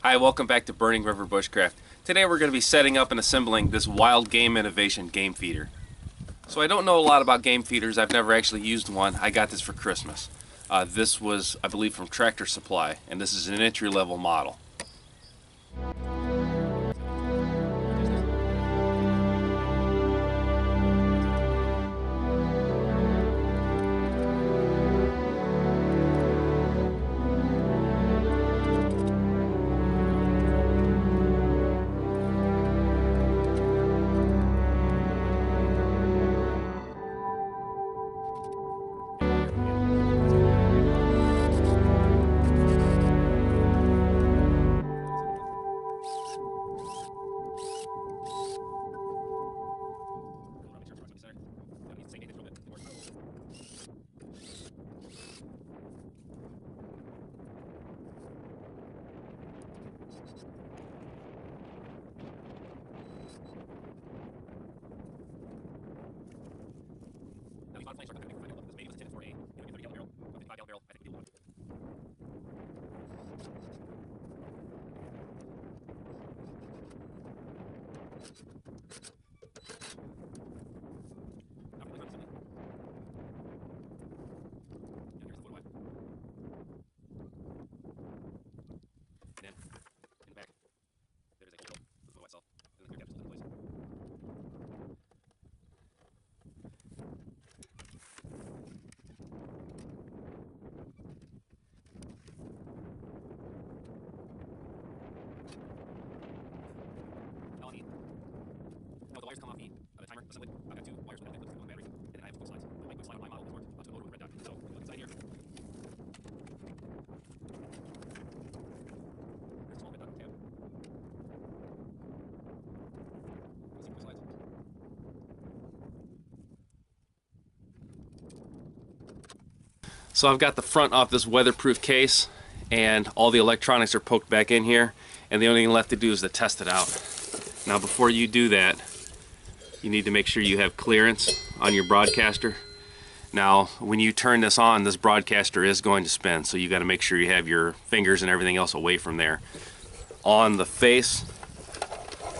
Hi, welcome back to Burning River Bushcraft. Today we're going to be setting up and assembling this Wildgame Innovation game feeder. So I don't know a lot about game feeders. I've never actually used one. I got this for Christmas. This was, I believe, from Tractor Supply, and this is an entry-level model. The wires come off the timer assembly. I've got two wires with one battery, and then I have two quick slides. The quick slide on my model is worked onto a motor with a red dot. So look inside here. There's a small red dot on the tab. Let's see quick slides. So I've got the front off this weatherproof case, and all the electronics are poked back in here, and the only thing left to do is to test it out. Now before you do that, you need to make sure you have clearance on your broadcaster. Now when you turn this on, this broadcaster is going to spin, so you got to make sure you have your fingers and everything else away from there. On the face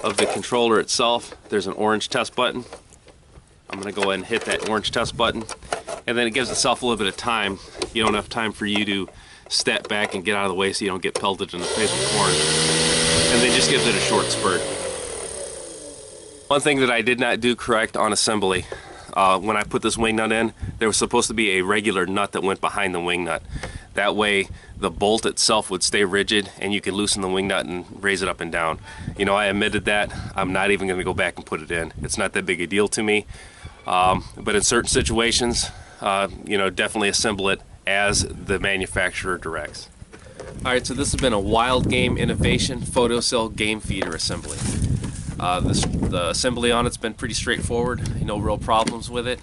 of the controller itself, there's an orange test button. I'm going to go ahead and hit that orange test button, and then it gives itself a little bit of time. You don't have time for you to step back and get out of the way so you don't get pelted in the face with corn. And then just gives it a short spurt. One thing that I did not do correct on assembly, when I put this wing nut in, there was supposed to be a regular nut that went behind the wing nut. That way the bolt itself would stay rigid and you could loosen the wing nut and raise it up and down. You know, I admitted that. I'm not even going to go back and put it in. It's not that big a deal to me. But in certain situations, you know, definitely assemble it as the manufacturer directs. Alright, so this has been a Wildgame Innovation photocell game feeder assembly. The assembly on it's been pretty straightforward, no real problems with it.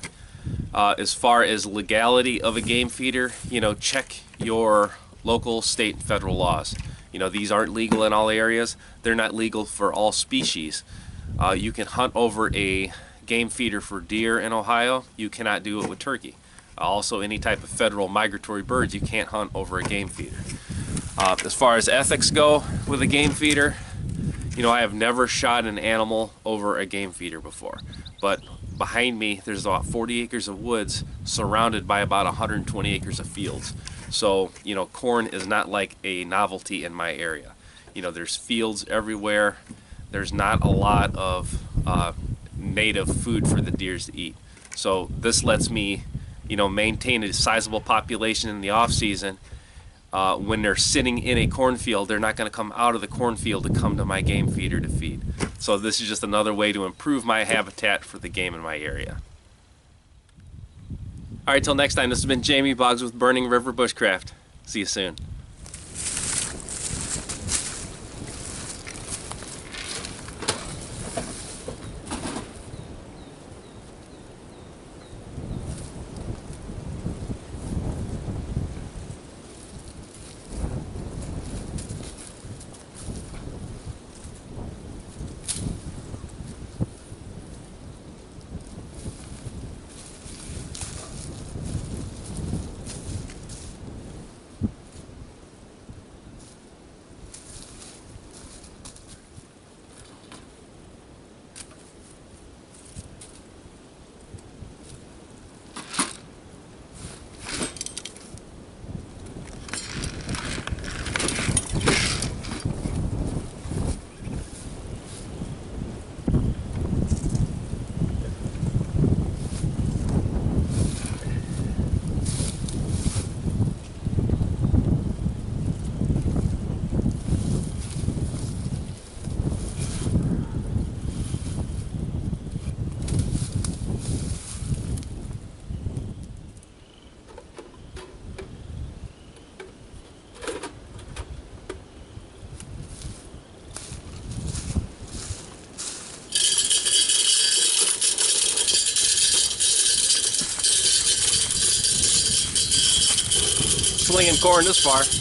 As far as legality of a game feeder, you know, check your local, state, and federal laws. You know, these aren't legal in all areas. They're not legal for all species. You can hunt over a game feeder for deer in Ohio. You cannot do it with turkey. Also, any type of federal migratory birds, you can't hunt over a game feeder. As far as ethics go with a game feeder, you know, I have never shot an animal over a game feeder before, but behind me there's about 40 acres of woods surrounded by about 120 acres of fields. So, you know, corn is not like a novelty in my area. You know, there's fields everywhere. There's not a lot of native food for the deers to eat. So this lets me, you know, maintain a sizable population in the off season. When they're sitting in a cornfield, they're not going to come out of the cornfield to come to my game feeder to feed. So this is just another way to improve my habitat for the game in my area. Alright, till next time, this has been Jamie Boggs with Burning River Bushcraft. See you soon. slinging corn this far.